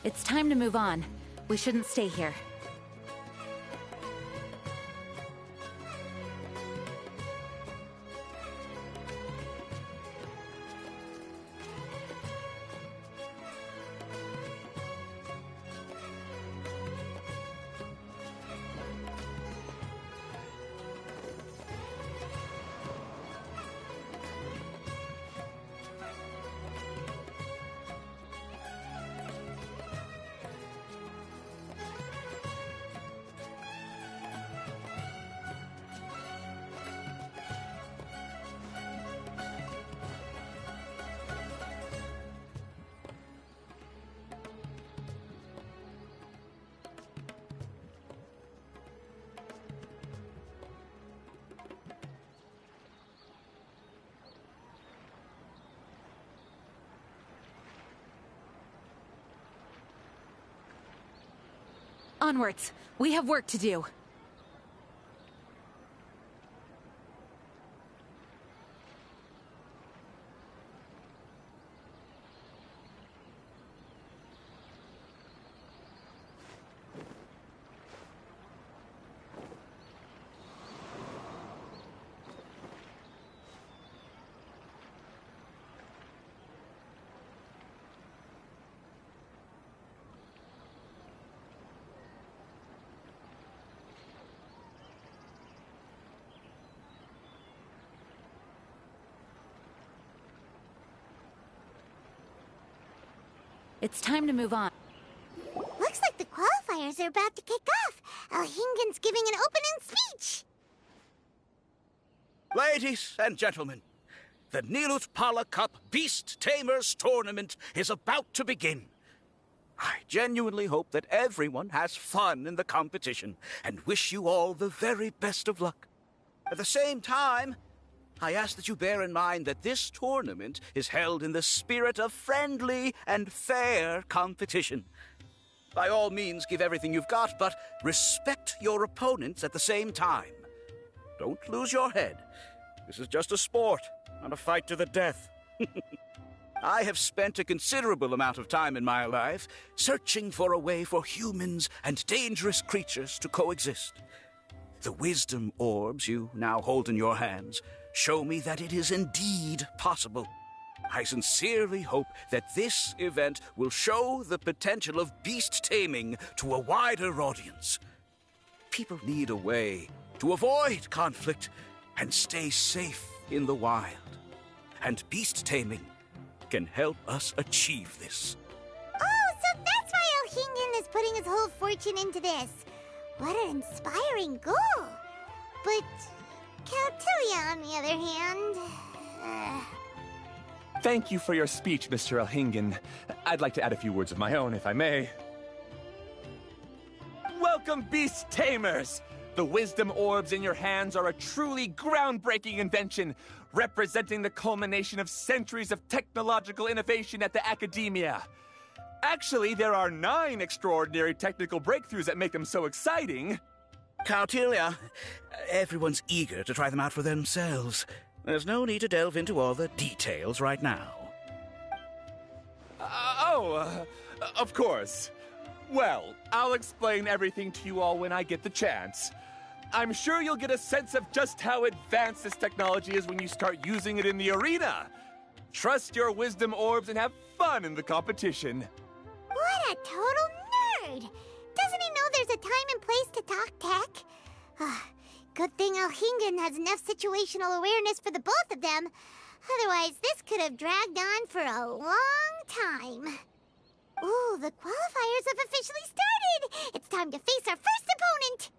It's time to move on. We shouldn't stay here. Onwards. We have work to do. It's time to move on. Looks like the qualifiers are about to kick off. Alhingen's giving an opening speech. Ladies and gentlemen, the Nilut Pala Cup Beast Tamers Tournament is about to begin. I genuinely hope that everyone has fun in the competition and wish you all the very best of luck. At the same time, I ask that you bear in mind that this tournament is held in the spirit of friendly and fair competition. By all means, give everything you've got, but respect your opponents at the same time. Don't lose your head. This is just a sport, not a fight to the death. I have spent a considerable amount of time in my life searching for a way for humans and dangerous creatures to coexist. The wisdom orbs you now hold in your hands show me that it is indeed possible. I sincerely hope that this event will show the potential of beast taming to a wider audience. People need a way to avoid conflict and stay safe in the wild. And beast taming can help us achieve this. Oh, so that's why Alhingen is putting his whole fortune into this. What an inspiring goal. But Caltilia, on the other hand... Thank you for your speech, Mr. Alhingen. I'd like to add a few words of my own, if I may. Welcome, Beast Tamers! The wisdom orbs in your hands are a truly groundbreaking invention, representing the culmination of centuries of technological innovation at the academia. Actually, there are 9 extraordinary technical breakthroughs that make them so exciting. Caltilia, everyone's eager to try them out for themselves. There's no need to delve into all the details right now. Of course. Well, I'll explain everything to you all when I get the chance. I'm sure you'll get a sense of just how advanced this technology is when you start using it in the arena. Trust your wisdom orbs and have fun in the competition. What a total nerd! Doesn't he know there's a time and place to talk tech? Good thing Alhingen has enough situational awareness for the both of them. Otherwise, this could have dragged on for a long time. Ooh, the qualifiers have officially started! It's time to face our first opponent!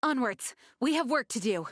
Onwards. We have work to do.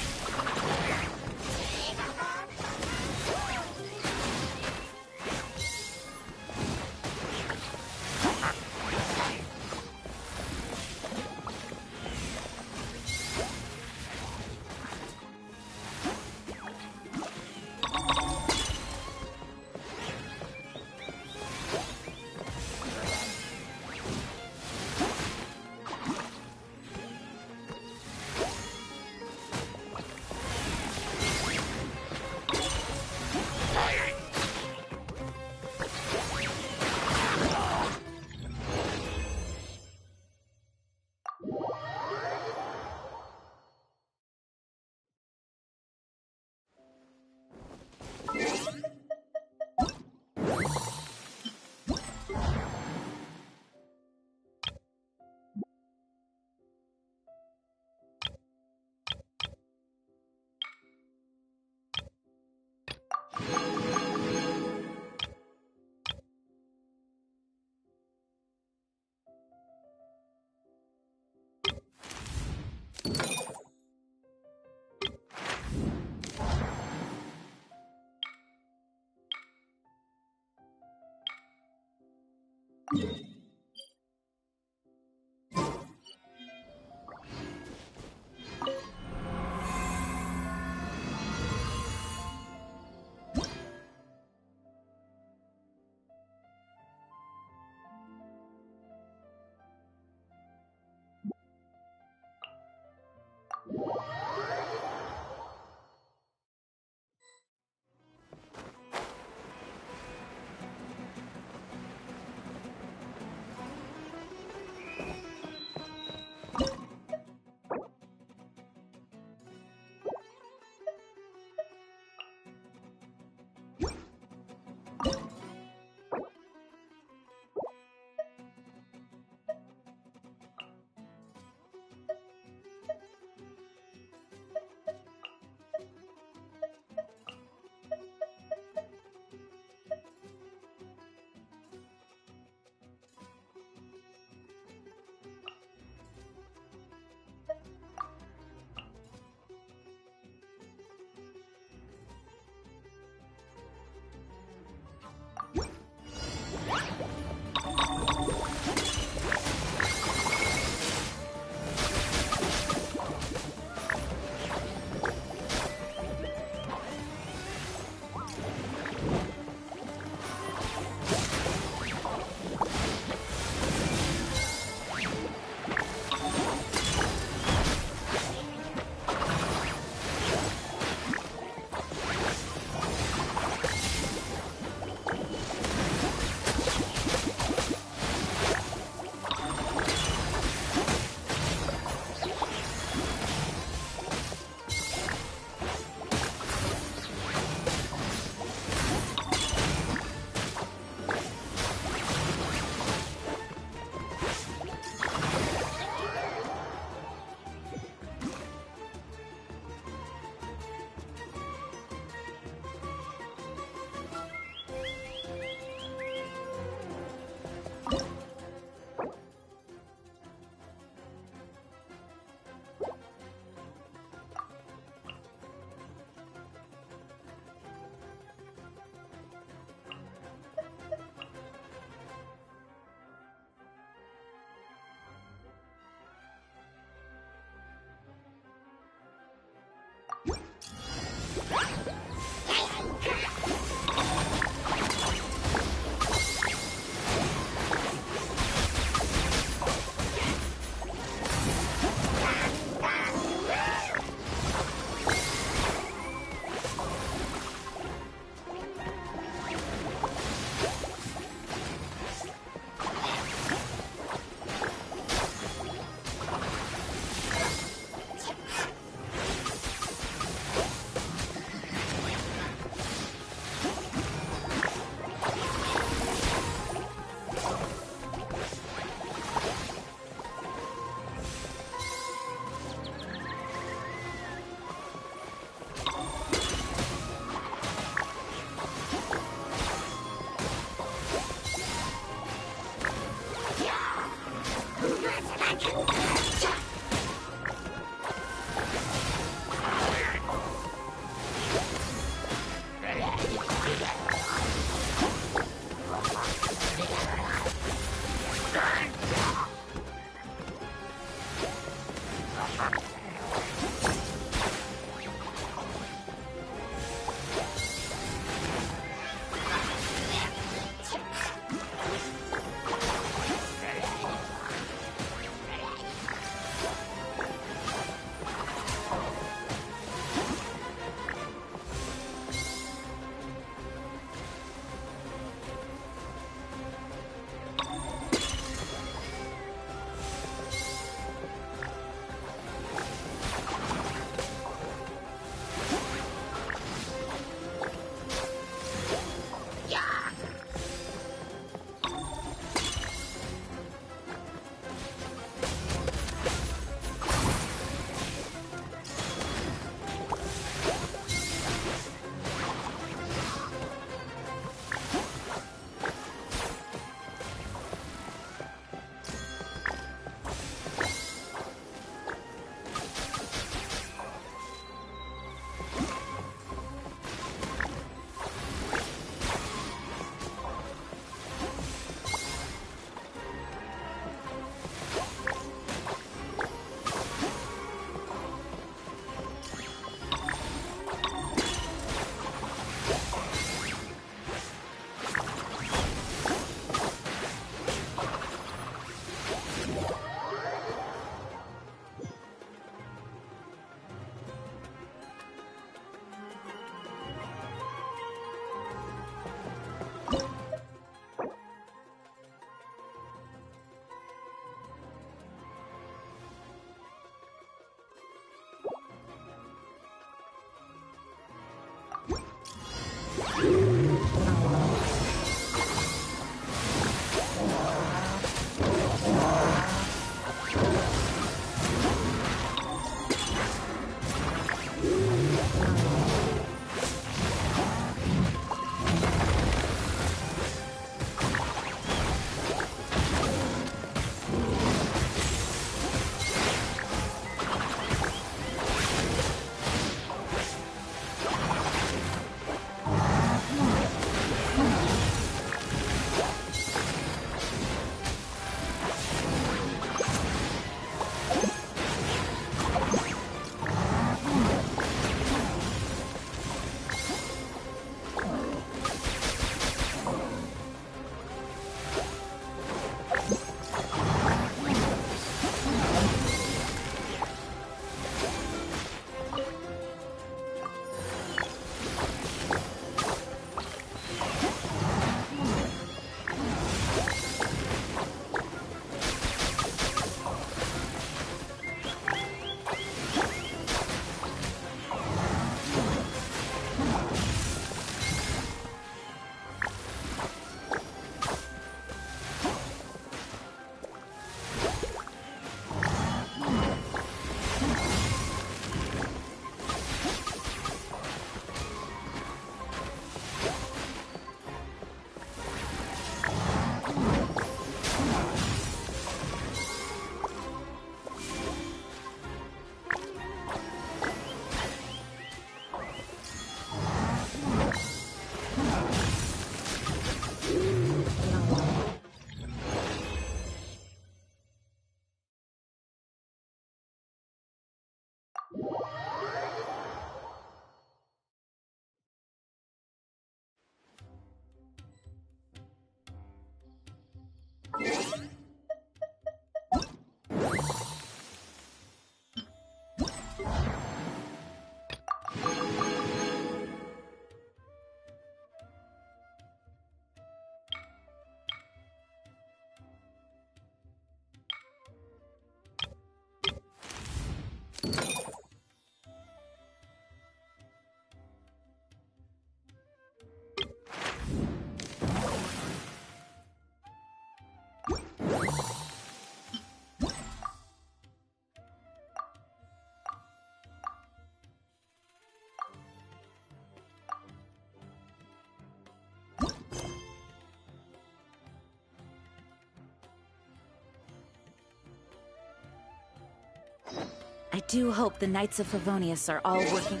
I do hope the Knights of Favonius are all working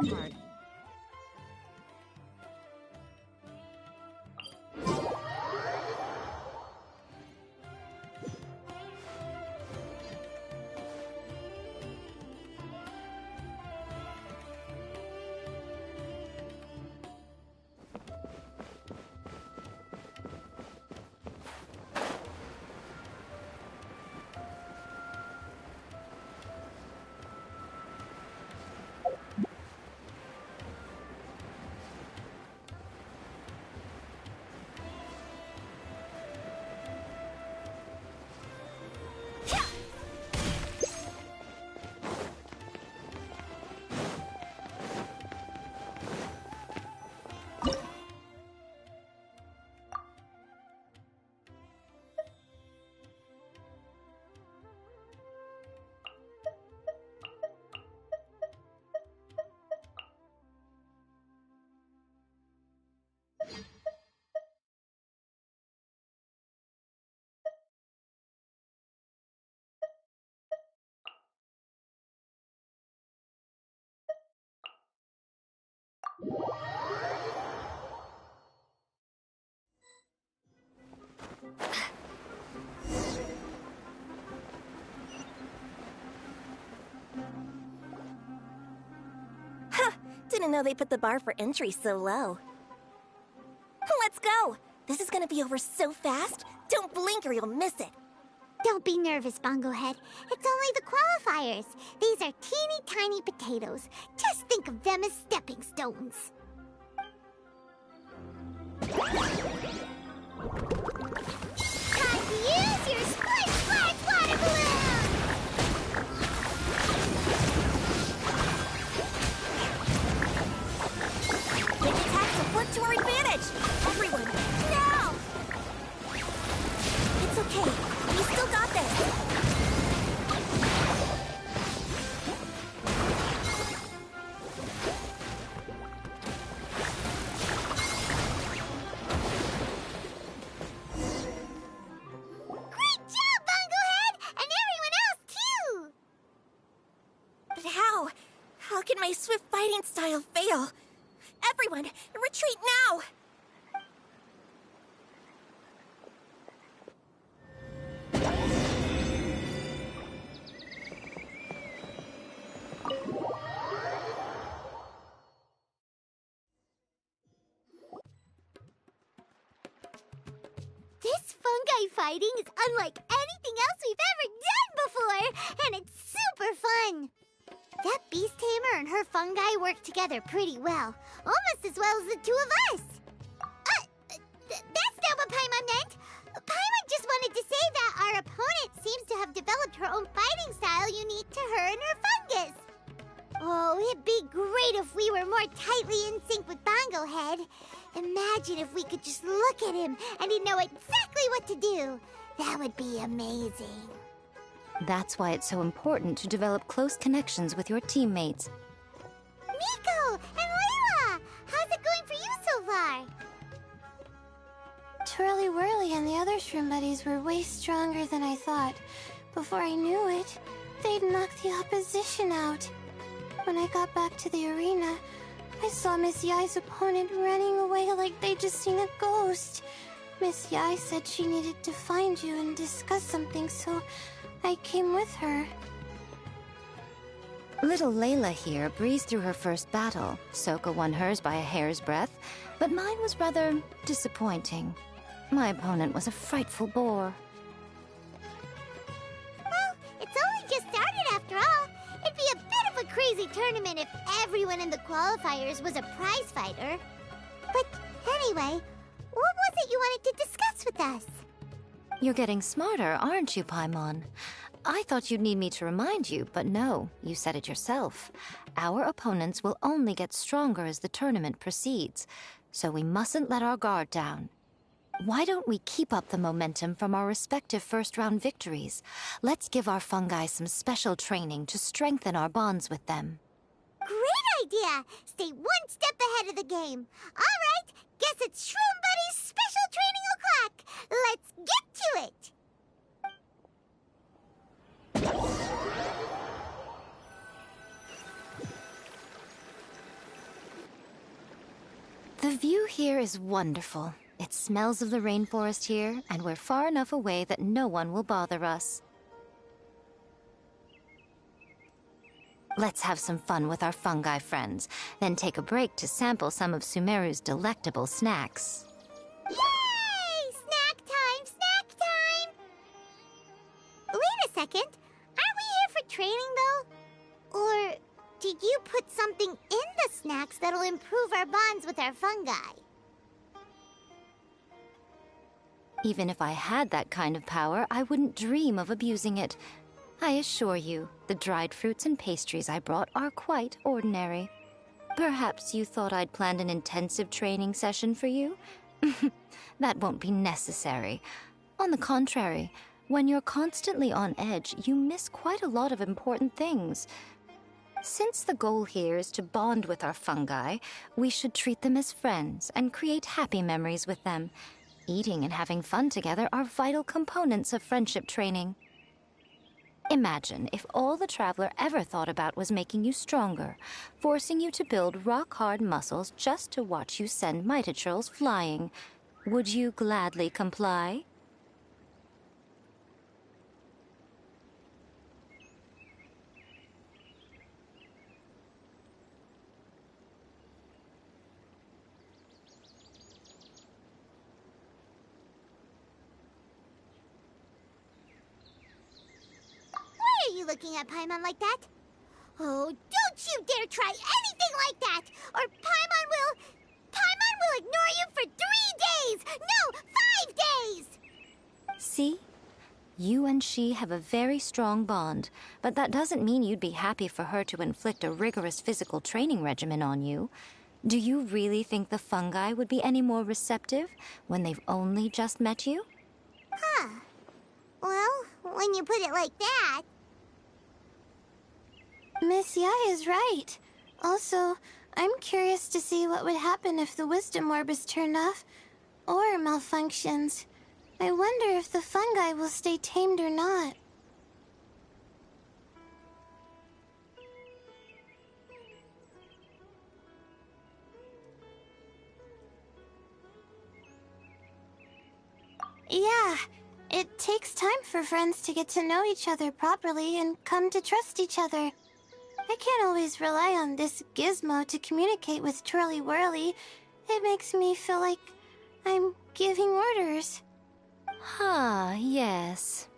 hard. Didn't know they put the bar for entry so low. Let's go! This is gonna be over so fast. Don't blink or you'll miss it. Don't be nervous, Bongohead. It's only the qualifiers. These are teeny tiny potatoes. Just think of them as stepping stones. Time to use your splish splash water balloon! Quick attacks will work to our advantage! Everyone, now! It's okay. We still got this. Great job, Bongohead! And everyone else, too! But how? How can my swift fighting style fail? Everyone, retreat now! This fungi fighting is unlike anything else we've ever done before, and it's super fun. That beast tamer and her fungi work together pretty well, almost as well as the two of us. That's not what Paimon meant. Paimon just wanted to say that our opponent seems to have developed her own fighting style unique to her and her fungus. Oh, it'd be great if we were more tightly in sync with Bongohead. Imagine if we could just look at him and he'd know exactly what to do. That would be amazing. That's why it's so important to develop close connections with your teammates. Nico and Layla! How's it going for you so far? Twirly Whirly and the other shroom buddies were way stronger than I thought. Before I knew it, they'd knocked the opposition out. When I got back to the arena, I saw Miss Yai's opponent running away like they'd just seen a ghost. Miss Yai said she needed to find you and discuss something, so I came with her. Little Layla here breezed through her first battle. Soka won hers by a hair's breadth, but mine was rather disappointing. My opponent was a frightful bore. Well, it's only just started after all. It'd be a bit of a crazy tournament if everyone in the qualifiers was a prize fighter. But anyway, what was it you wanted to discuss with us? You're getting smarter, aren't you, Paimon? I thought you'd need me to remind you, but no, you said it yourself. Our opponents will only get stronger as the tournament proceeds, so we mustn't let our guard down. Why don't we keep up the momentum from our respective first-round victories? Let's give our fungi some special training to strengthen our bonds with them. Great idea! Stay one step ahead of the game. All right, guess it's Shroom Buddy's special training o'clock. Let's get to it! The view here is wonderful. It smells of the rainforest here, and we're far enough away that no one will bother us. Let's have some fun with our fungi friends, then take a break to sample some of Sumeru's delectable snacks. Yay! Snack time! Snack time! Wait a second. Aren't we here for training, though? Or did you put something in the snacks that'll improve our bonds with our fungi? Even if I had that kind of power, I wouldn't dream of abusing it. I assure you, the dried fruits and pastries I brought are quite ordinary. Perhaps you thought I'd planned an intensive training session for you? That won't be necessary. On the contrary, when you're constantly on edge, you miss quite a lot of important things. Since the goal here is to bond with our fungi, we should treat them as friends and create happy memories with them. Eating and having fun together are vital components of friendship training. Imagine if all the Traveler ever thought about was making you stronger, forcing you to build rock-hard muscles just to watch you send Mitatrolls flying. Would you gladly comply? Why are you looking at Paimon like that? Oh, don't you dare try anything like that! Or Paimon will ignore you for 3 days! No, 5 days! See? You and she have a very strong bond, but that doesn't mean you'd be happy for her to inflict a rigorous physical training regimen on you. Do you really think the fungi would be any more receptive when they've only just met you? Huh. Well, when you put it like that... Miss Yai is right. Also, I'm curious to see what would happen if the wisdom orb is turned off or malfunctions. I wonder if the fungi will stay tamed or not. Yeah, it takes time for friends to get to know each other properly and come to trust each other. I can't always rely on this gizmo to communicate with Twirly Whirly. It makes me feel like I'm giving orders. Ah, yes.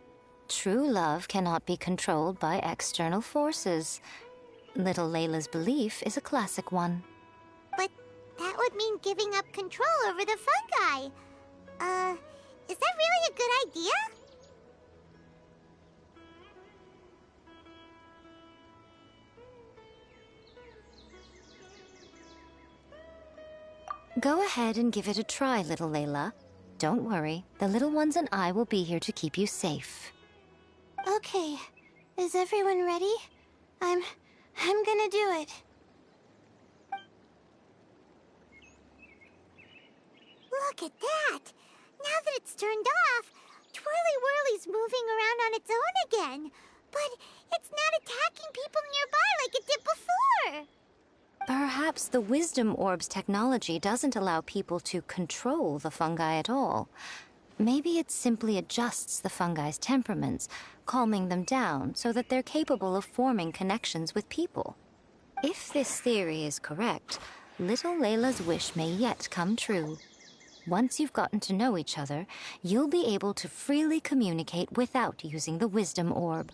True love cannot be controlled by external forces. Little Layla's belief is a classic one. But that would mean giving up control over the fungi. Is that really a good idea? Go ahead and give it a try, little Layla. Don't worry, the little ones and I will be here to keep you safe. Okay, is everyone ready? I'm gonna do it. Look at that! Now that it's turned off, Twirly Whirly's moving around on its own again. But it's not attacking people nearby like it did before. Perhaps the Wisdom Orb's technology doesn't allow people to control the fungi at all. Maybe it simply adjusts the fungi's temperaments, calming them down so that they're capable of forming connections with people. If this theory is correct, little Layla's wish may yet come true. Once you've gotten to know each other, you'll be able to freely communicate without using the Wisdom Orb.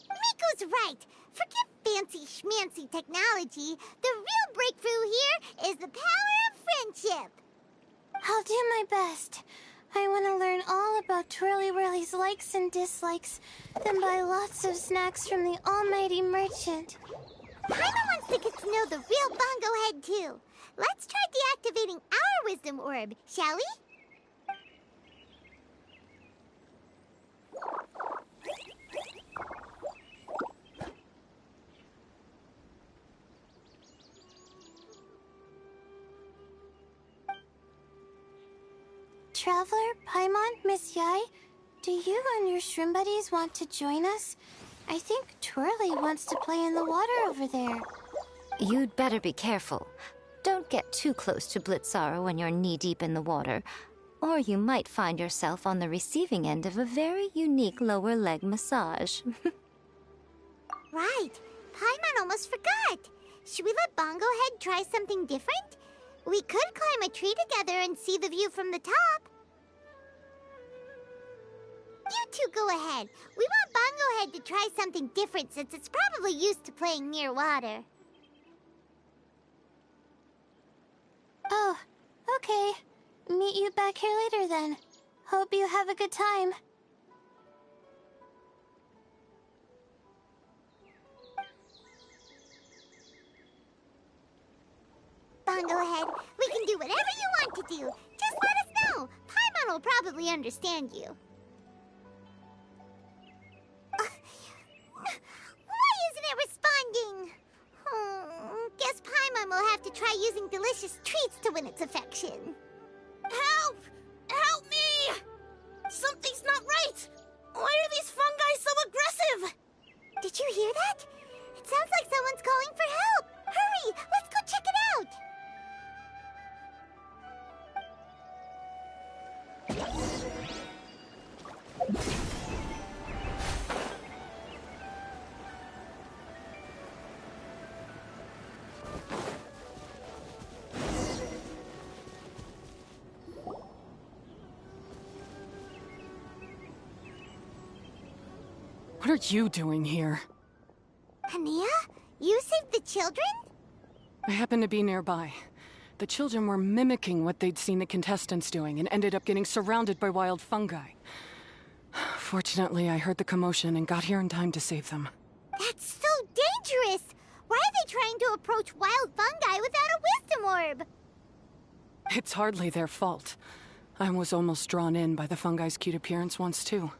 Miko's right. Forget fancy schmancy technology. The real breakthrough here is the power of friendship. I'll do my best. I want to learn all about Twirly Whirly's likes and dislikes, then buy lots of snacks from the almighty merchant. Paimon wants to get to know the real Bongo Head, too. Let's try deactivating our Wisdom Orb, shall we? Traveler, Paimon, Miss Yai, do you and your shrimp buddies want to join us? I think Twirly wants to play in the water over there. You'd better be careful. Don't get too close to Blitzara when you're knee-deep in the water, or you might find yourself on the receiving end of a very unique lower leg massage. Right. Paimon almost forgot. Should we let Bongo Head try something different? We could climb a tree together and see the view from the top. You two go ahead. We want Bongo Head to try something different since it's probably used to playing near water. Oh, okay. Meet you back here later then. Hope you have a good time. Bongo Head, we can do whatever you want to do. Just let us know. Paimon will probably understand you. Why isn't it responding? Guess Paimon will have to try using delicious treats to win its affection. Help! Help me! Something's not right! Why are these fungi so aggressive? Did you hear that? It sounds like someone's calling for help. Hurry, let's go check it out. What are you doing here? Hania, you saved the children? I happened to be nearby. The children were mimicking what they'd seen the contestants doing and ended up getting surrounded by wild fungi. Fortunately, I heard the commotion and got here in time to save them. That's so dangerous! Why are they trying to approach wild fungi without a wisdom orb? It's hardly their fault. I was almost drawn in by the fungi's cute appearance once, too.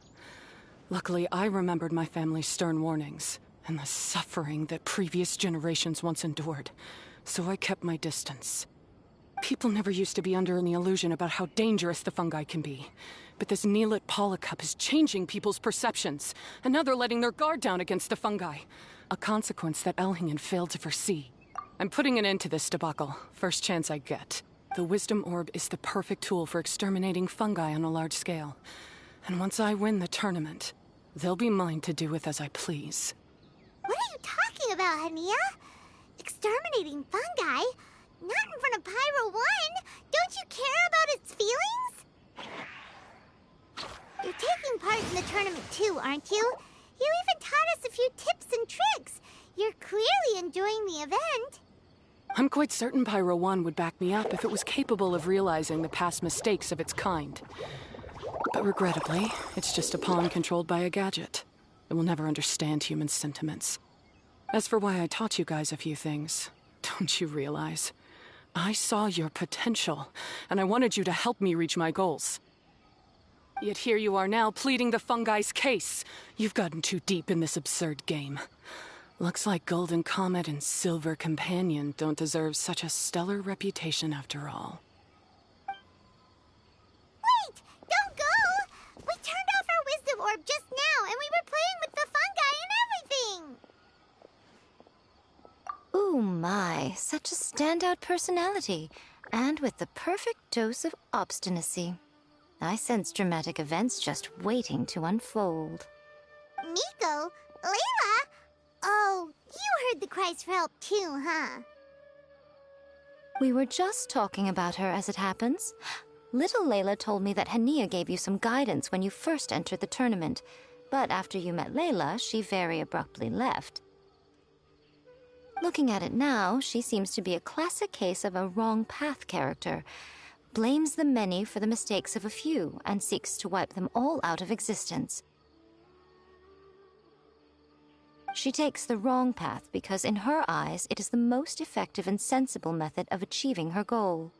Luckily, I remembered my family's stern warnings and the suffering that previous generations once endured, so I kept my distance. People never used to be under any illusion about how dangerous the fungi can be, but this Neelit polycup is changing people's perceptions, and now they're letting their guard down against the fungi, a consequence that Elhingen failed to foresee. I'm putting an end to this debacle, first chance I get. The Wisdom Orb is the perfect tool for exterminating fungi on a large scale. And once I win the tournament, they'll be mine to do with as I please. What are you talking about, Hania? Exterminating fungi? Not in front of Pyro 1! Don't you care about its feelings? You're taking part in the tournament too, aren't you? You even taught us a few tips and tricks. You're clearly enjoying the event. I'm quite certain Pyro 1 would back me up if it was capable of realizing the past mistakes of its kind. But regrettably, it's just a pawn controlled by a gadget. It will never understand human sentiments. As for why I taught you guys a few things, don't you realize? I saw your potential, and I wanted you to help me reach my goals. Yet here you are now pleading the fungi's case. You've gotten too deep in this absurd game. Looks like Golden Comet and Silver Companion don't deserve such a stellar reputation after all. Wait! Don't go! We turned off our wisdom orb just now, and we were playing with the fungi and everything! Ooh my, such a standout personality, and with the perfect dose of obstinacy. I sense dramatic events just waiting to unfold. Miko? Layla? Oh, you heard the cries for help too, huh? We were just talking about her as it happens. Little Layla told me that Hania gave you some guidance when you first entered the tournament, but after you met Layla, she very abruptly left. Looking at it now, she seems to be a classic case of a wrong path character. Blames the many for the mistakes of a few, and seeks to wipe them all out of existence. She takes the wrong path because in her eyes, it is the most effective and sensible method of achieving her goal.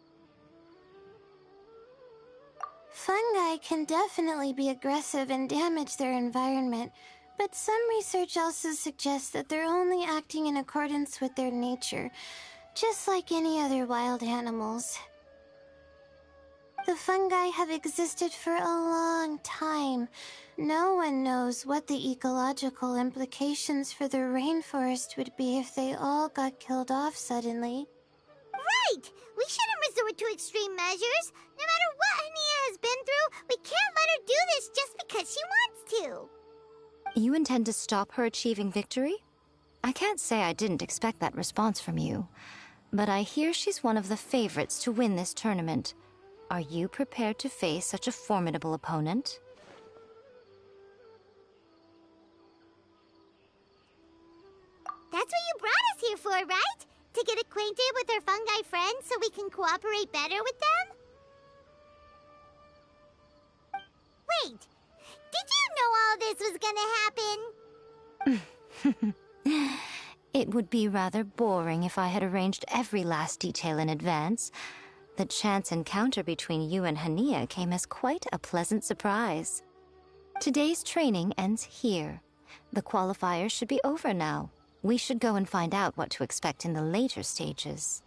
Fungi can definitely be aggressive and damage their environment, but some research also suggests that they're only acting in accordance with their nature, just like any other wild animals. The fungi have existed for a long time. No one knows what the ecological implications for the rainforest would be if they all got killed off suddenly. Right! right! We shouldn't resort to extreme measures. No matter what Hania has been through, we can't let her do this just because she wants to. You intend to stop her achieving victory? I can't say I didn't expect that response from you, but I hear she's one of the favorites to win this tournament. Are you prepared to face such a formidable opponent? That's what you brought us here for, right? To get acquainted with our fungi friends so we can cooperate better with them? Wait, did you know all this was gonna happen? It would be rather boring if I had arranged every last detail in advance. The chance encounter between you and Hania came as quite a pleasant surprise. Today's training ends here. The qualifiers should be over now. We should go and find out what to expect in the later stages.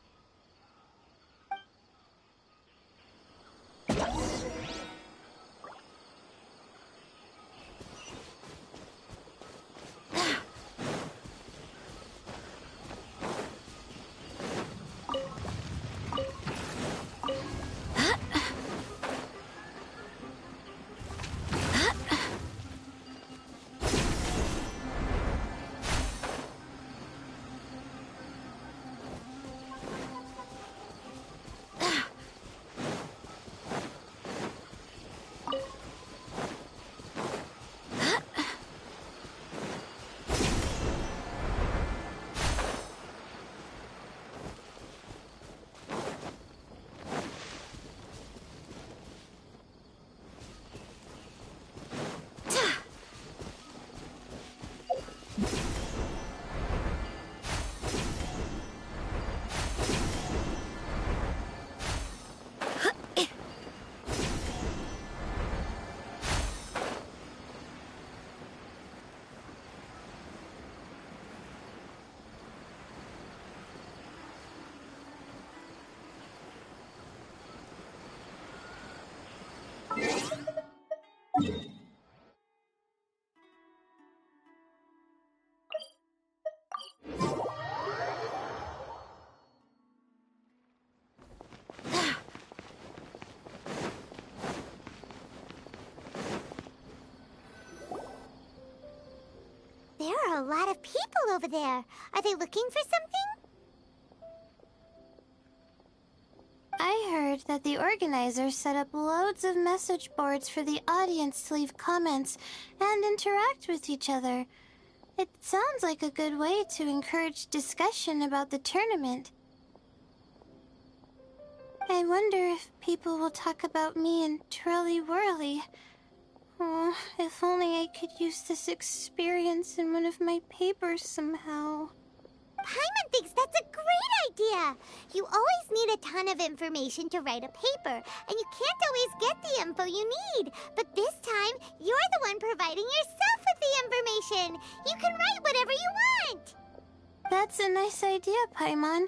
There are a lot of people over there. Are they looking for something? I heard that the organizers set up loads of message boards for the audience to leave comments and interact with each other. It sounds like a good way to encourage discussion about the tournament. I wonder if people will talk about me and Twirly Whirly. Oh, if only I could use this experience in one of my papers somehow. Paimon thinks that's a great idea. You always need a ton of information to write a paper, and you can't always get the info you need. But this time, you're the one providing yourself with the information. You can write whatever you want. That's a nice idea, Paimon.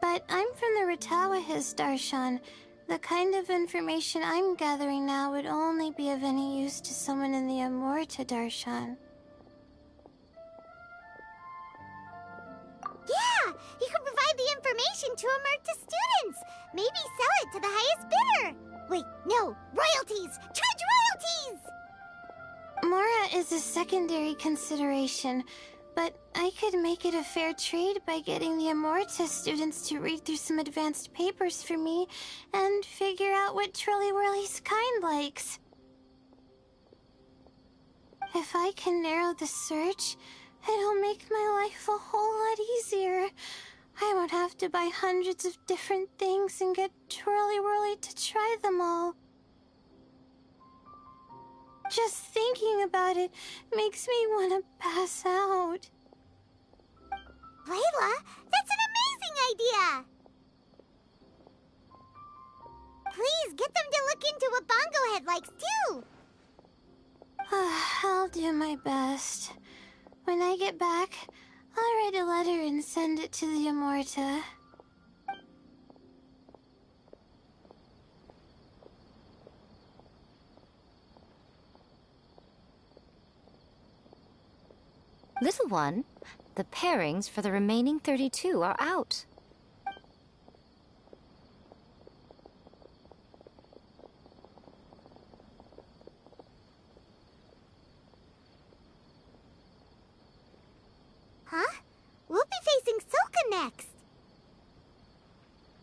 But I'm from the Ratawahiz, Darshan. The kind of information I'm gathering now would only be of any use to someone in the Amorta, Darshan. Yeah, you can provide the information to Amurta students. Maybe sell it to the highest bidder. Wait, no, royalties! Charge royalties! Mora is a secondary consideration, but I could make it a fair trade by getting the Amorta students to read through some advanced papers for me and figure out what Twirly Whirly's kind likes. If I can narrow the search, it'll make my life a whole lot easier. I won't have to buy hundreds of different things and get Twirly Whirly to try them all. Just thinking about it makes me want to pass out. Layla, that's an amazing idea! Please, get them to look into what Bongo Head likes, too! I'll do my best. When I get back, I'll write a letter and send it to the Amorta. Little one, the pairings for the remaining 32 are out.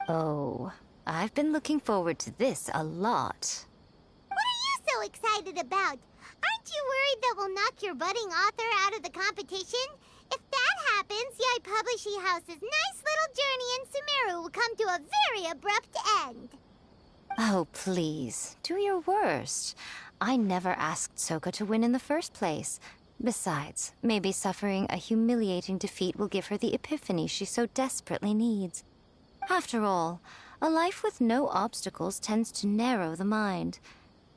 Oh, I've been looking forward to this a lot. What are you so excited about? Aren't you worried that we'll knock your budding author out of the competition? If that happens, Yai Publishing House's nice little journey in Sumeru will come to a very abrupt end. Oh, please, do your worst. I never asked Soka to win in the first place. Besides, maybe suffering a humiliating defeat will give her the epiphany she so desperately needs. After all, a life with no obstacles tends to narrow the mind.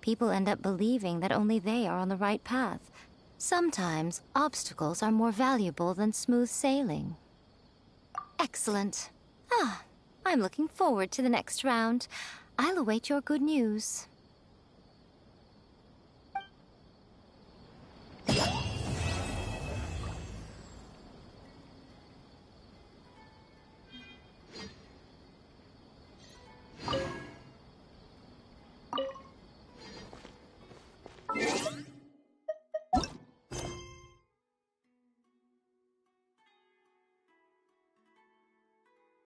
People end up believing that only they are on the right path. Sometimes, obstacles are more valuable than smooth sailing. Excellent. I'm looking forward to the next round. I'll await your good news.